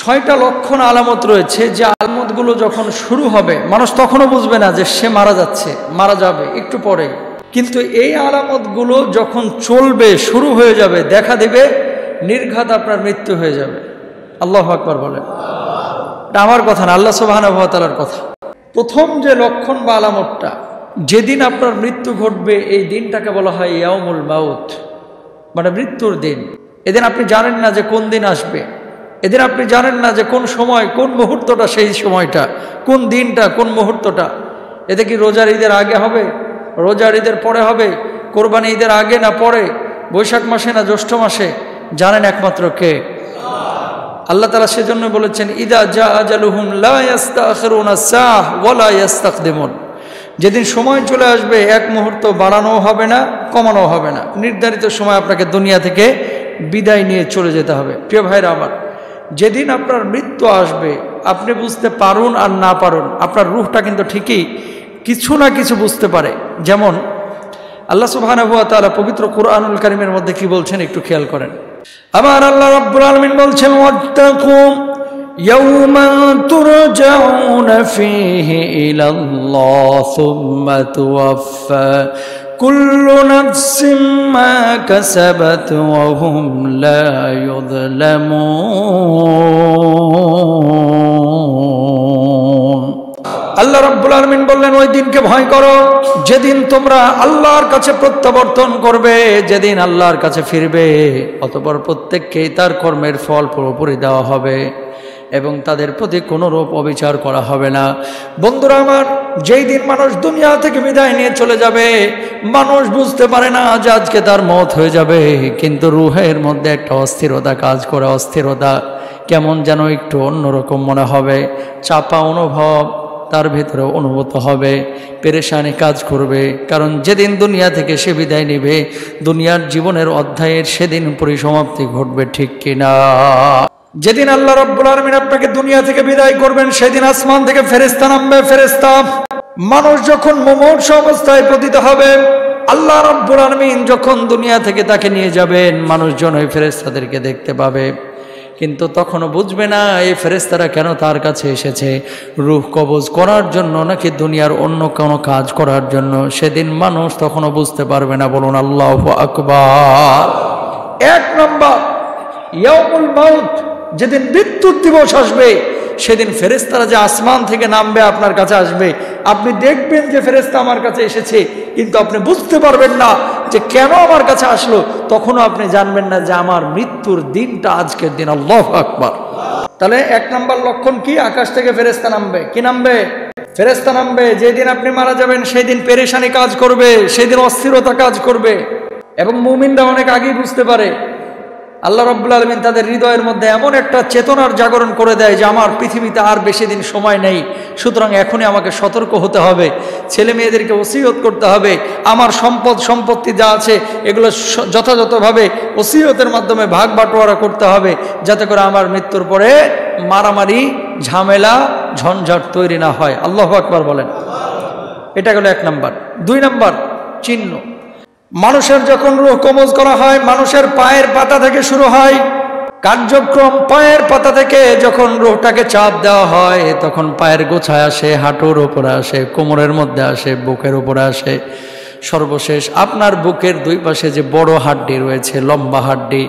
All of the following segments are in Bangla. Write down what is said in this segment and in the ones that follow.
6টা লক্ষণ আলামত রয়েছে, যে আলামতগুলো যখন শুরু হবে মানুষ তখনও বুঝবে না যে সে মারা যাচ্ছে, মারা যাবে একটু পরে। কিন্তু এই আলামতগুলো যখন চলবে, শুরু হয়ে যাবে, দেখা দেবে, নির্ঘাত আপনার মৃত্যু হয়ে যাবে। আল্লাহু আকবার বলেন। এটা আমার কথা না, আল্লাহ সুবহানাহু ওয়া তাআলার কথা। প্রথম যে লক্ষণ বা আলামতটা, যেদিন আপনার মৃত্যু ঘটবে এই দিনটাকে বলা হয় ইয়াউমুল মাউত, মানে মৃত্যুর দিন। এদিন আপনি জানেন না যে কোন দিন আসবে, এদিন আপনি জানেন না যে কোন সময়, কোন মুহূর্তটা, সেই সময়টা, কোন দিনটা, কোন মুহূর্তটা। এতে কি রোজার ঈদের আগে হবে, রোজার ঈদের পরে হবে, কোরবানি ঈদের আগে না পরে, বৈশাখ মাসে না জ্যৈষ্ঠ মাসে, জানেন একমাত্র কে? আল্লাহ তাআলা সেজন্য বলেছেন ইদা জা আজালুহুম লা ইস্তাখিরুনা সাহ ওয়া লা ইস্তাকদিমুন। যেদিন সময় চলে আসবে এক মুহূর্ত বাড়ানো হবে না, কমানো হবে না, নির্ধারিত সময় আপনাকে দুনিয়া থেকে বিদায় নিয়ে চলে যেতে হবে। প্রিয় ভাইরা আমার, যেদিন আপনার মৃত্যু আসবে, আপনি বুঝতে পারুন আর না পারুন, আপনার রূহটা কিন্তু ঠিকই কিছু না কিছু বুঝতে পারে। যেমন আল্লাহ সুবহানাহু ওয়া তাআলা পবিত্র কুরআনুল কারীমের মধ্যে কি বলছেন একটু খেয়াল করেন। আমার আল্লাহ রাব্বুল আলামিন বলছেন ওয়াত্তাকু ইয়াওমান তুরজাউনা ফীহি ইলাল্লাহ সুম্মা তুওয়াফা কুল্লু নাফসিন মা কাসাবাত ওয়া হুম লা ইউযলামুন। আল্লাহ রাব্বুল আলামিন বললেন ওই দিনকে ভয় করো যেদিন তোমরা আল্লাহর কাছে প্রত্যাবর্তন করবে, যেদিন আল্লাহর কাছে ফিরবে, অতঃপর প্রত্যেককেই তার কর্মের ফল পুরোপুরি দেওয়া হবে এবং তাদের প্রতি কোনোরূপ অবিচার করা হবে না। বন্ধুরা আমার, যেই দিন মানুষ দুনিয়া থেকে বিদায় নিয়ে চলে যাবে, মানুষ বুঝতে পারে না যে আজকে তার মওত হয়ে যাবে, কিন্তু রূহের মধ্যে একটা অস্থিরতা কাজ করে। অস্থিরতা কেমন যেন একটু অন্যরকম মনে হবে, চাপা অনুভব তার ভেতরে অনুভূত হবে, পেরেশানি কাজ করবে। কারণ যেদিন দুনিয়া থেকে সে বিদায় নেবে, দুনিয়ার জীবনের অধ্যায়ের সেদিন পরিসমাপ্তি ঘটবে, ঠিক কিনা? যেদিন আল্লাহ রাব্বুল আলামিন আপনাকে দুনিয়া থেকে বিদায় করবেন, সেদিন আসমান থেকে ফেরেশতা নামবে। ফেরেশতা মানুষ যখন মুমূর্ষু অবস্থায় পতিত হবে, আল্লাহ রাব্বুল আলামিন যখন দুনিয়া থেকে তাকে নিয়ে যাবেন, মানুষজন ওই ফেরেশতাদেরকে দেখতে পাবে, কিন্তু তখনও বুঝবে না এই ফেরেশতারা কেন তার কাছে এসেছে, রূহ কবজ করার জন্য নাকি দুনিয়ার অন্য কোনো কাজ করার জন্য। সেদিন মানুষ তখনও বুঝতে পারবে না। বলুন আল্লাহু আকবার। এক নম্বর ইয়াউমুল মাউত, যেদিন মৃত্যুর দিবস আসবে, সেদিন ফেরেশতারা যে আসমান থেকে নামবে আপনার কাছে আসবে, আপনি দেখবেন যে ফেরেশতা আমার কাছে এসেছে, কিন্তু আপনি বুঝতে পারবেন না যে কেন আমার কাছে আসলো। তখনও আপনি জানবেন না যে আমার মৃত্যুর দিনটা আজকের দিন। আল্লাহু আকবার। তাহলে এক নম্বর লক্ষণ কি? আকাশ থেকে ফেরেশতা নামবে। কি নামবে? ফেরেশতা নামবে। যেদিন আপনি মারা যাবেন সেই দিন পেরেশানি কাজ করবে, সেই দিন অস্থিরতা কাজ করবে, এবং মুমিনরা অনেক আগেই বুঝতে পারে। আল্লাহ রাব্বুল আলামিন তাদের হৃদয়ের মধ্যে এমন একটা চেতনার জাগরণ করে দেয় যে আমার পৃথিবীতে আর বেশি দিন সময় নেই, সুতরাং এখনই আমাকে সতর্ক হতে হবে, ছেলে মেয়েদেরকে ওসিয়ত করতে হবে, আমার সম্পত্তি যা আছে এগুলো যথাযথভাবে ওসিয়তের মাধ্যমে ভাগ বাটোয়ারা করতে হবে, যাতে করে আমার মৃত্যুর পরে মারামারি, ঝামেলা, ঝঞ্ঝাট তৈরি না হয়। আল্লাহু আকবার বলেন। এটা গেল এক নম্বর। দুই নম্বর চিহ্ন, মানুষের যখন রূহ কবজ করা হয়, মানুষের পায়ের পাতা থেকে শুরু হয় কার্যক্রম। পায়ের পাতা থেকে যখন রূহটাকে চাপ দেওয়া হয়, তখন পায়ের গোছায় আসে, হাঁটুর উপরে আসে, কোমরের মধ্যে আসে, বুকের উপরে আসে, সর্বশেষ আপনার বুকের দুই পাশে যে বড় হাড্ডি রয়েছে, লম্বা হাড্ডি,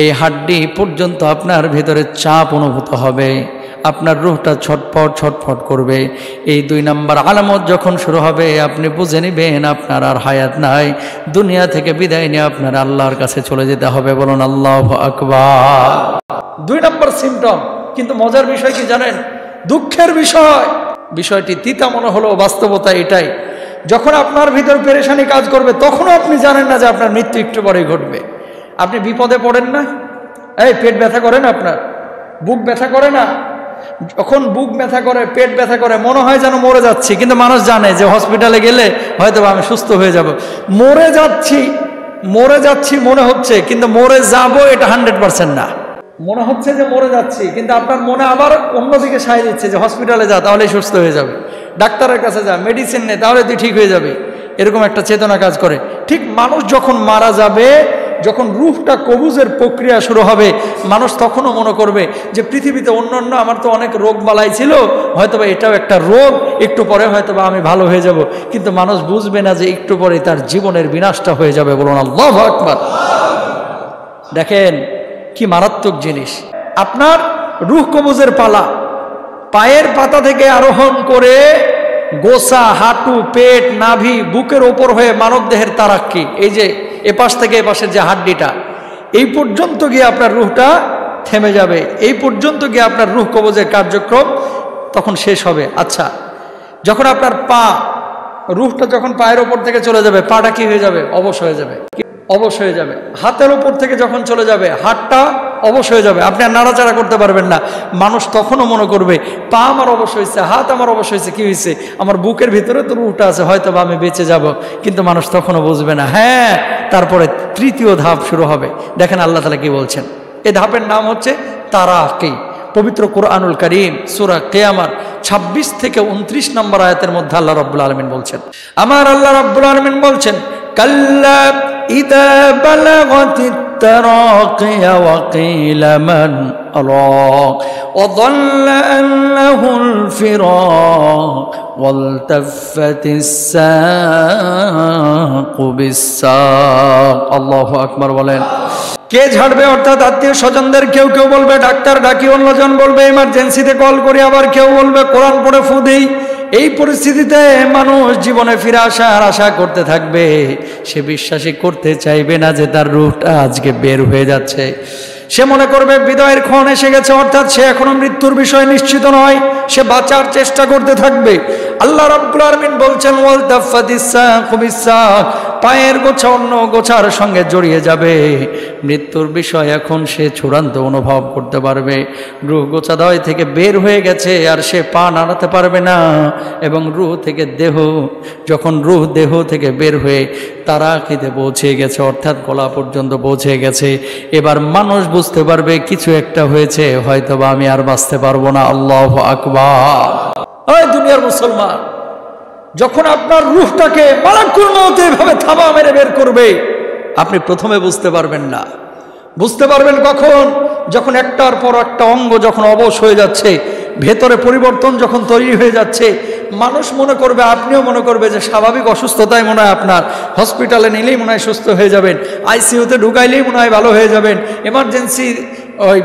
এই হাড্ডি পর্যন্ত আপনার ভেতরে চাপ অনুভূত হবে, আপনার রূহটা ছটফট ছটফট করবে। এই দুই নম্বর আলামত যখন শুরু হবে, আপনি বুঝে নেবেন আপনার আর হায়াত নাই, দুনিয়া থেকে বিদায় নিয়ে আপনার আল্লাহর কাছে চলে যেতে হবে। বলুন আল্লাহু আকবার। দুই নম্বর সিমটম। কিন্তু মজার বিষয় কি জানেন? দুঃখের বিষয়, বিষয়টি তিতা মনে হলো, বাস্তবতা এটাই, যখন আপনার ভিতর পেরেশানি কাজ করবে, তখনও আপনি জানেন না যে আপনার মৃত্যু একটু পরেই ঘটবে। আপনি বিপদে পড়েন না? এই পেট ব্যথা করে না, আপনার বুক ব্যথা করে না? যখন বুক ব্যথা করে, পেট ব্যথা করে, মনে হয় যেন মরে যাচ্ছি, কিন্তু মানুষ জানে যে হসপিটালে গেলে হয়তো আমি সুস্থ হয়ে যাব। মরে যাচ্ছি মনে হচ্ছে, কিন্তু মরে যাব এটা 100% না। মনে হচ্ছে যে মরে যাচ্ছি, কিন্তু আপনার মনে আবার অন্যদিকে সায় দিচ্ছে যে হসপিটালে যা, তাহলে সুস্থ হয়ে যাবে, ডাক্তারের কাছে যা, মেডিসিন নে, তাহলে তুই ঠিক হয়ে যাবে। এরকম একটা চেতনা কাজ করে। ঠিক মানুষ যখন মারা যাবে, যখন রূহটা কবুজের প্রক্রিয়া শুরু হবে, মানুষ তখনও মনে করবে যে পৃথিবীতে অন্য আমার তো অনেক রোগ বালাই ছিল, হয়তোবা এটাও একটা রোগ, একটু পরে হয়তোবা আমি ভালো হয়ে যাব। কিন্তু মানুষ বুঝবে না যে একটু পরে তার জীবনের বিনাশটা হয়ে যাবে। বলুন আল্লাহু আকবার। দেখেন কি মারাত্মক জিনিস। আপনার রূহ কবুজের পালা, পায়ের পাতা থেকে আরোহণ করে গোসা, হাঁটু, পেট, নাভি, বুকের ওপর হয়ে মানব দেহের তারাক্কি, এই যে এপাশ থেকে এপাশের যে হাড্ডিটা, এই পর্যন্ত গিয়ে আপনার রূহটা থেমে যাবে। এই পর্যন্ত গিয়ে আপনার রূহ কবজের কার্যক্রম তখন শেষ হবে। আচ্ছা, যখন আপনার পা, রূহটা যখন পায়ের ওপর থেকে চলে যাবে, পাটা কি হয়ে যাবে? অবশ হয়ে যাবে, অবশ হয়ে যাবে। হাতের ওপর থেকে যখন চলে যাবে, হাতটা অবশ হয়ে যাবে, আপনি আর নাড়াচাড়া করতে পারবেন না। মানুষ তখনও মনে করবে পা আমার অবশ হয়েছে, হাত আমার অবশ হয়েছে, কি হয়েছে? আমার বুকের ভিতরে তো রূহটা আছে, হয়তো বা আমি বেঁচে যাব। কিন্তু মানুষ তখনও বুঝবে না। হ্যাঁ, তারপরে তৃতীয় ধাপ শুরু হবে। দেখেন আল্লাহ তাআলা কি বলছেন। এই ধাপের নাম হচ্ছে তারাকি। পবিত্র কুরআনুল কারীম সূরা কিয়ামার 26 থেকে 29 নম্বর আয়াতের মধ্যে আল্লাহ রাব্বুল আলামিন বলছেন, আমার আল্লাহ রাব্বুল আলামিন বলছেন, কাল্লা ইযা বালাগাতিত তারাকি ওয়া কিলা মান রাক ওয়া যাল্লা আন্নাহুল ফিরাক ওয়ালতাফাতিস সাকু বিস-সাক। আল্লাহু আকবার বলেন। কে ঝাড়বে? অর্থাৎ আত্মীয় স্বজনদের কেউ কেউ বলবে ডাক্তার ডাকি, অন্যজন বলবে ইমার্জেন্সিতে কল করি, আবার কেউ বলবে কোরআন পড়ে ফু দেই। এই পরিস্থিতিতে মানুষ জীবনে ফিরে আসার আশা করতে থাকবে। সে বিশ্বাসই করতে চাইবে না যে তার রূহটা আজকে বের হয়ে যাচ্ছে। সে মনে করবে বিদায়ের ক্ষণ এসে গেছে, অর্থাৎ সে এখনো মৃত্যুর বিষয়ে নিশ্চিত নয়, সে বাঁচার চেষ্টা করতে থাকবে। আল্লাহ রাব্বুল আলামিন বলছেন, ওয়ালতাফাতিস সাকু বিস-সাক, পায়ের গোছা অন্য গোছার সঙ্গে জড়িয়ে যাবে। মৃত্যুর বিষয় এখন সে চূড়ান্ত অনুভব করতে পারবে। রূহ গোছাদয় থেকে বের হয়ে গেছে, আর সে পা নাড়াতে পারবে না। এবং রূহ থেকে দেহ, যখন রূহ দেহ থেকে বের হয়ে তারাকিতে পৌঁছে গেছে, অর্থাৎ গলা পর্যন্ত পৌঁছে গেছে, এবার মানুষ বুঝতে পারবে কিছু একটা হয়েছে, হয়তোবা আমি আর বাঁচতে পারবো না। আল্লাহু আকবার। ওই দুনিয়ার মুসলমান, যখন আপনার রূহটাকে মালাকুল মউত এভাবে থাবা মেরে বের করবে, আপনি প্রথমে বুঝতে পারবেন না। বুঝতে পারবেন কখন? যখন একটার পর একটা অঙ্গ যখন অবশ হয়ে যাচ্ছে, ভেতরে পরিবর্তন যখন তৈরি হয়ে যাচ্ছে, মানুষ মনে করবে, আপনিও মনে করবে যে স্বাভাবিক অসুস্থতায় মনে হয় আপনার, হসপিটালে নিলেই মনে হয় সুস্থ হয়ে যাবেন, আইসিইউতে ঢুকাইলেই মনে হয় ভালো হয়ে যাবেন, এমার্জেন্সি ওই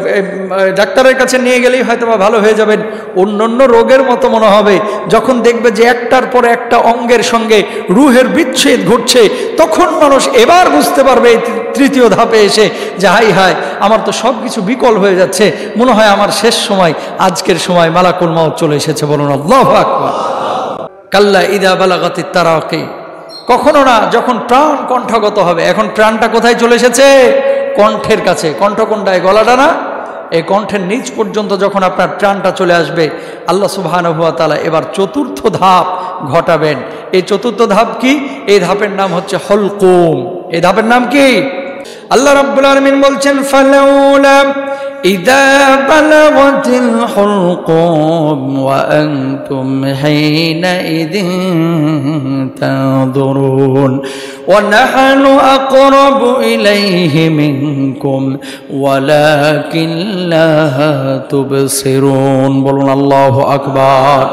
ডাক্তারের কাছে নিয়ে গেলেই হয়তো বা ভালো হয়ে যাবেন। অন্যান্য রোগের মতো মনে হবে। যখন দেখবে যে একটার পর একটা অঙ্গের সঙ্গে রূহের বিচ্ছেদ ঘটছে, তখন মানুষ এবার বুঝতে পারবে তৃতীয় ধাপে এসে যে হাই হাই, আমার তো সব কিছু বিকল হয়ে যাচ্ছে, মনে হয় আমার শেষ সময়, আজকের সময় মালাকুল মউত চলে এসেছে। বলুন আল্লাহু আকবার। কাল্লা ইযা বালাগাতিত তারাকি, কখনো না, যখন প্রাণ কণ্ঠগত হবে। এখন প্রাণটা কোথায় চলে এসেছে? কণ্ঠের কাছে। কণ্ঠ কোনটায়? গলাটা না? এই কণ্ঠের নিচ পর্যন্ত যখন আপনার প্রাণটা চলে আসবে, আল্লাহ সুবহানাহু ওয়া তাআলা এবার চতুর্থ ধাপ ঘটাবেন। এই চতুর্থ ধাপ কি? এই ধাপের নাম হচ্ছে হলকুম। এই ধাপের নাম কি? আল্লাহ রাব্বুল আলামিন বলছেন, ফালাউলা ইযা বালাগাতিল হুলকুম ওয়া আনতুম হিনাইযিন তানজুরুন ওয়া নাহনু আকরাবু ইলাইহি মিনকুম ওয়ালাকিন লা তুবসিরুন। বলুন আল্লাহু আকবার।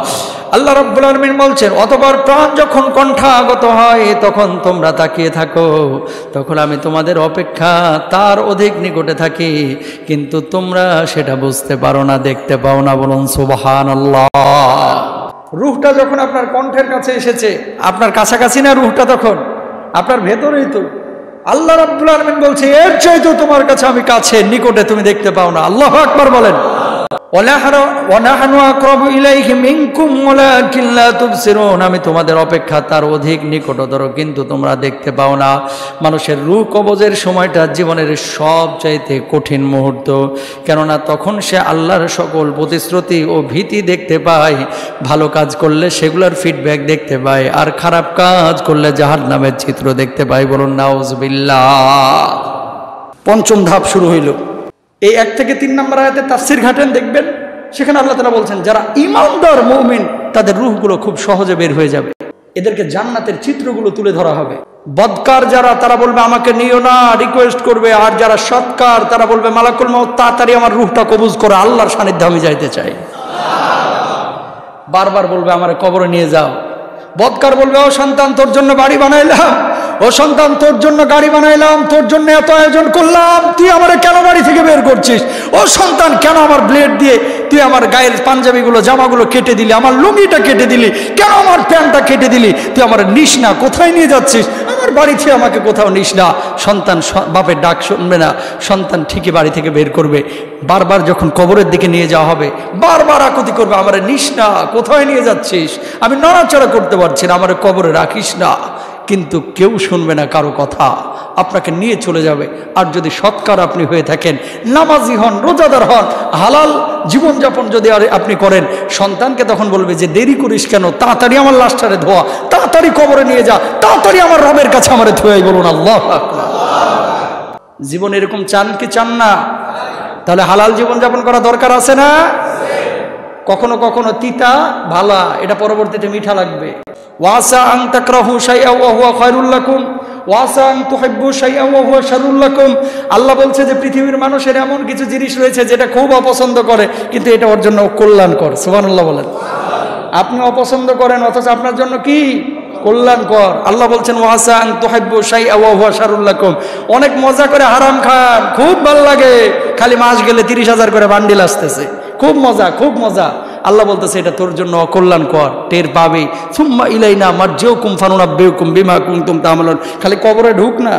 আল্লাহ রাব্বুল আলামিন বলছেন, অতঃপর প্রাণ যখন কণ্ঠাগত হয়, তখন তোমরা তাকিয়ে থাকো, তখন আমি তোমাদের অপেক্ষা তার অধিক নিকটে থাকি, কিন্তু তোমরা সেটা বুঝতে পারো না, দেখতে পাও না। বলুন সুবহানাল্লাহ। রূহটা যখন আপনার কণ্ঠের কাছে এসেছে, আপনার কাছাকাছি না রূহটা? তখন আপনার ভেতরেই তো। আল্লাহ রাব্বুল আলামিন বলছে, এর চাইতে তোমার কাছে আমি কাছে, নিকটে, তুমি দেখতে পাও না। আল্লাহু আকবার বলেন। আমি তোমাদের অপেক্ষা তার অধিক নিকটতর, কিন্তু তোমরা দেখতে পাও না। মানুষের রূহ কবজের সময়টা জীবনের সবচাইতে কঠিন মুহূর্ত, কেননা তখন সে আল্লাহর সকল প্রতিশ্রুতি ও ভীতি দেখতে পায়। ভালো কাজ করলে সেগুলোর ফিডব্যাক দেখতে পায়, আর খারাপ কাজ করলে জাহান্নামের চিত্র দেখতে পায়। বলুন নাউজুবিল্লাহ। পঞ্চম ধাপ শুরু হইল। এই 1 থেকে 3 নম্বর আয়াতে তাফসীর ঘাটেন, দেখবেন সেখানে আল্লাহ তাআলা বলছেন, যারা ঈমানদার মুমিন তাদের রূহগুলো খুব সহজে বের হয়ে যাবে। এদেরকে জান্নাতের চিত্রগুলো তুলে ধরা হবে। বদকার যারা তারা বলবে আমাকে নিও না, রিকোয়েস্ট করবে। আর যারা সৎকার তারা বলবে মালাকুল মউত তাড়াতাড়ি আমার রূহটা কবুজ করে, আল্লাহর সান্নিধ্যে আমি যাইতে চাই। বারবার বলবে আমার কবরে নিয়ে যাও। বদকার বলবে ও সন্তান তোর জন্য বাড়ি বানাইলাম, ও সন্তান তোর জন্য গাড়ি বানাইলাম, তোর জন্য এত আয়োজন করলাম, তুই আমার কেন বাড়ি থেকে বের করছিস? ও সন্তান কেন আমার ব্লেড দিয়ে তুই আমার গায়ের পাঞ্জাবিগুলো জামাগুলো কেটে দিলি, আমার লুঙ্গিটা কেটে দিলি, কেন আমার প্যান্টটা কেটে দিলি? তুই আমার নিস না, কোথায় নিয়ে যাচ্ছিস? আমার বাড়ি থেকে আমাকে কোথাও নিস না। সন্তান বাপের ডাক শুনবে না, সন্তান ঠিকই বাড়ি থেকে বের করবে। বারবার যখন কবরের দিকে নিয়ে যাওয়া হবে বারবার আকুতি করবে আমার নিস না, কোথায় নিয়ে যাচ্ছিস? আমি নড়াচড়া করতে পারছি না, আমার কবরে রাখিস না। কিন্তু কেউ শুনবে না কারো কথা, আপনাকে নিয়ে চলে যাবে। আর যদি সৎকার আপনি হয়ে থাকেন, নামাজি হন, রোজাদার হন, হালাল জীবনযাপন যদি আপনি করেন, সন্তানকে তখন বলবে যে দেরি করিস কেন, তাড়াতাড়ি আমার লাশটারে ধোয়া, তাড়াতাড়ি কবরে নিয়ে যা, তাড়াতাড়ি আমার রবের কাছে আমারে ধোয়াই। বলুন আল্লাহু আকবার। জীবন এরকম চান কি চান না? তাহলে হালাল জীবনযাপন করা দরকার আছে না? কখনো কখনো তিতা ভালা, এটা পরবর্তীতে মিঠা লাগবে। ওয়াসা আন তাকরাহু শাইআন ওয়া হুয়া খায়রুল লাকুম ওয়াসা আন তুহিব্বু শাইআন ওয়া হুয়া শাররুল লাকুম। আল্লাহ বলছে যে পৃথিবীর মানুষের এমন কিছু জিনিস রয়েছে যেটা খুব অপছন্দ করে, কিন্তু এটা ওর জন্য কল্যাণকর। সুবহানাল্লাহ বলেন। আপনি অপছন্দ করেন অথচ আপনার জন্য কি কল্যাণকর। আল্লাহ বলছেন ওয়াসা আন তুহিব্বু শাইআন ওয়া হুয়া শাররুল লাকুম। অনেক মজা করে হারাম খান, খুব ভালো লাগে, খালি মাস গেলে 30,000 করে বান্ডিল আসতেছে, খুব মজা, খুব মজা। আল্লাহ বলতেছে এটা তোর জন্য অকল্যাণকর, টের পাবে। সুম্মা ইলাইনা মারজিউকুম ফানুনাব্বিউকুম বিমা কুনতুম তা'মালুন। খালি কবরে ঢুক না,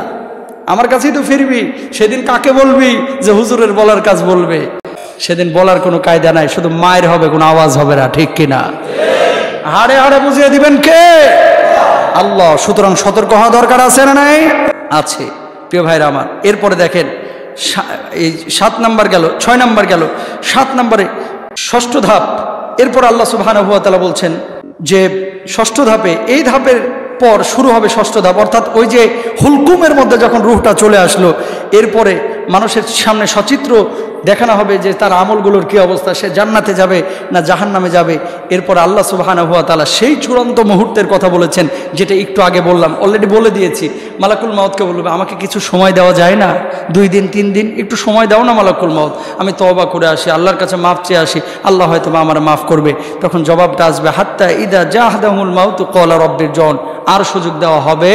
আমার কাছেই তো ফিরবি। সেদিন কাকে বলবি যে হুজুরের বলার কাজ বলবে? সেদিন বলার কোনো কায়দা নাই, শুধু মায়ের হবে, কোনো আওয়াজ হবে না, ঠিক কিনা? হাড়ে হাড়ে বুঝিয়ে দিবেন কে? আল্লাহ। সুতরাং সতর্ক হওয়া দরকার আছে না নাই? আছে প্রিয় ভাইরা আমার। এরপরে দেখেন এই 7 নাম্বার গেল, 6 নাম্বার গেল, 7 নম্বরে 6ষ্ঠ ধাপ। এরপর আল্লাহ সুবহানাহু ওয়া তাআলা বলছেন যে 6ষ্ঠ ধাপে, এই ধাপের পর শুরু হবে 6ষ্ঠ ধাপ। অর্থাৎ ওই যে হুলকুমের মধ্যে যখন রূহটা চলে আসলো, এরপরে মানুষের সামনে সচিত্র দেখানো হবে যে তার আমলগুলোর কী অবস্থা, সে জান্নাতে যাবে না জাহান্নামে যাবে। এরপর আল্লাহ সুবহানাহু ওয়া তাআলা সেই চূড়ান্ত মুহূর্তের কথা বলেছেন, যেটা একটু আগে বললাম, অলরেডি বলে দিয়েছি। মালাকুল মাউতকে বলবে আমাকে কিছু সময় দেওয়া যায় না, 2 দিন 3 দিন একটু সময় দাও না মালাকুল মাউত, আমি তওবা করে আসি, আল্লাহর কাছে মাফ চেয়ে আসি, আল্লাহ হয়তো আমার মাফ করবে। তখন জবাবটা আসবে হাত্তা ইদা জাহাদাহুল মাউতু ক্বালা রাব্বিরজিউন। আর সুযোগ দেওয়া হবে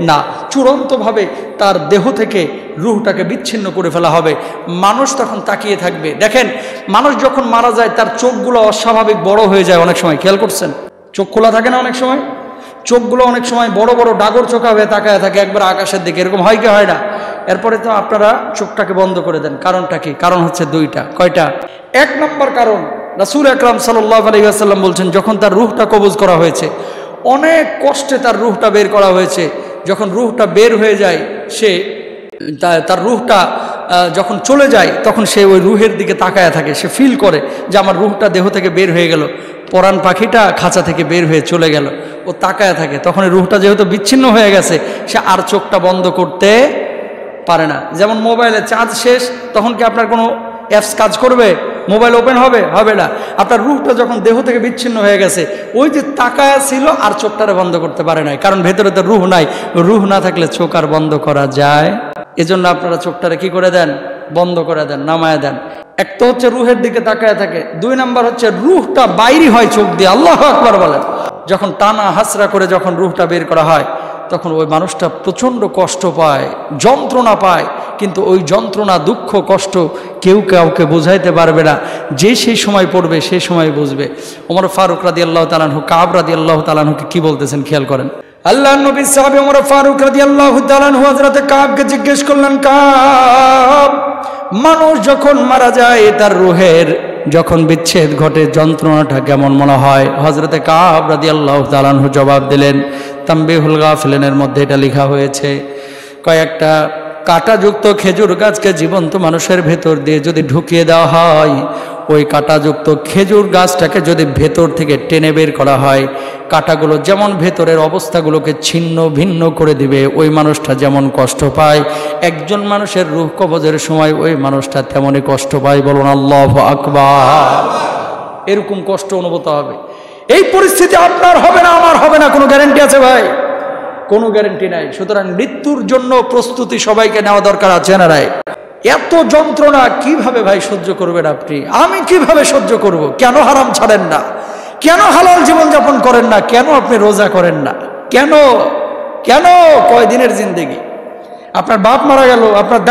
না, চূড়ান্তভাবে তার দেহ থেকে রূহটাকে বিচ্ছিন্ন করে ফেলা হবে। মানুষ তখন তাকিয়ে থাকবে। দেখেন, মানুষ যখন মারা যায় তার চোখগুলো অস্বাভাবিক বড় হয়ে যায় অনেক সময়, খেয়াল করছেন? চোখ খোলা থাকে না অনেক সময়, চোখগুলো অনেক সময় বড় বড় ডাগর চোখা হয়ে তাকায় থাকে একবার আকাশের দিকে, এরকম হয় কি হয় না? এরপরে তো আপনারা চোখটাকে বন্ধ করে দেন। কারণটা কি? কারণ হচ্ছে 2টা। কয়টা? 1 নম্বর কারণ, রাসূল আকরাম সাল্লাল্লাহু আলাইহি ওয়াসাল্লাম বলছেন যখন তার রূহটা কবজ করা হয়েছে, অনেক কষ্টে তার রূহটা বের করা হয়েছে, যখন রূহটা বের হয়ে যায়, সে তার রূহটা যখন চলে যায় তখন সে ওই রূহের দিকে তাকায় থাকে, সে ফিল করে যে আমার রূহটা দেহ থেকে বের হয়ে গেল, পরাণ পাখিটা খাঁচা থেকে বের হয়ে চলে গেল, ও তাকায় থাকে। তখন রূহটা যেহেতু বিচ্ছিন্ন হয়ে গেছে, সে আর চোখটা বন্ধ করতে পারে না। যেমন মোবাইলে চার্জ শেষ, তখন কি আপনার কোনো অ্যাপস কাজ করবে? মোবাইল ওপেন হবে? হবে না। আপনার রূহটা যখন দেহ থেকে বিচ্ছিন্ন হয়ে গেছে, ওই যে তাকায়া ছিল আর চোখটারে বন্ধ করতে পারে নাই, কারণ ভেতরে তো রূহ নাই। রূহ না থাকলে চোখ আর বন্ধ করা যায়? এজন্য আপনারা চোখটারে কি করে দেন? বন্ধ করে দেন, নামায় দেন। এক তো হচ্ছে রূহের দিকে তাকায় থাকে, 2 নাম্বার হচ্ছে রূহটা বাইরে হয় চোখ দিয়ে। আল্লাহু আকবার বলেন। যখন টানা হাসরা করে যখন রূহটা বের করা হয়, তখন ওই মানুষটা প্রচণ্ড কষ্ট পায়, যন্ত্রণা পায়, কিন্তু ওই যন্ত্রণা, দুঃখ, কষ্ট কেউ কাউকে বোঝাইতে পারবে না। যে সেই সময় পড়বে সেই সময় বুঝবে। ওমর ফারুক রাদিয়াল্লাহু তাআলা আনহু কাব রাদিয়াল্লাহু তাআলা আনহুকে কি বলতেছেন খেয়াল করেন। আল্লাহর নবী সাহাবী ওমর ফারুক রাদিয়াল্লাহু তাআলা আনহু হযরত কাবকে জিজ্ঞেস করলেন, কাব, মানুষ যখন মারা যায় তার রূহের যখন বিচ্ছেদ ঘটে যন্ত্রণাটা কেমন মনে হয়? হযরত কাব রাদিয়াল্লাহু তাআলা আনহু জবাব দিলেন, তানবীহুল গাফিলিনের মধ্যে এটা লেখা হয়েছে, কয়েকটা কাঁটাযুক্ত খেজুর গাছকে জীবন্ত মানুষের ভেতর দিয়ে যদি ঢুকিয়ে দেওয়া হয়, ওই কাঁটাযুক্ত খেজুর গাছটাকে যদি ভেতর থেকে টেনে বের করা হয়, কাঁটাগুলো যেমন ভেতরের অবস্থাগুলোকে ছিন্ন ভিন্ন করে দিবে, ওই মানুষটা যেমন কষ্ট পায়, একজন মানুষের রূহ কবজের সময় ওই মানুষটা তেমনই কষ্ট পায়। বলুন আল্লাহু আকবার। এরকম কষ্ট অনুভূত হবে। এই পরিস্থিতি আপনার হবে না, আমার হবে না, কোনো গ্যারান্টি আছে ভাই? কোনো গ্যারান্টি নাই। সুতরাং মৃত্যুর জন্য প্রস্তুতি সবাইকে নেওয়া দরকার আছে না রায়? এত যন্ত্রণা কিভাবে ভাই সহ্য করবেন আপনি? আমি কিভাবে সহ্য করব? কেন হারাম ছাড়েন না? কেন হালাল জীবনযাপন করেন না? কেন আপনি রোজা করেন না? কেন কেন? কয়দিনের জিন্দেগি? আপনার বাপ মারা গেল, আপনার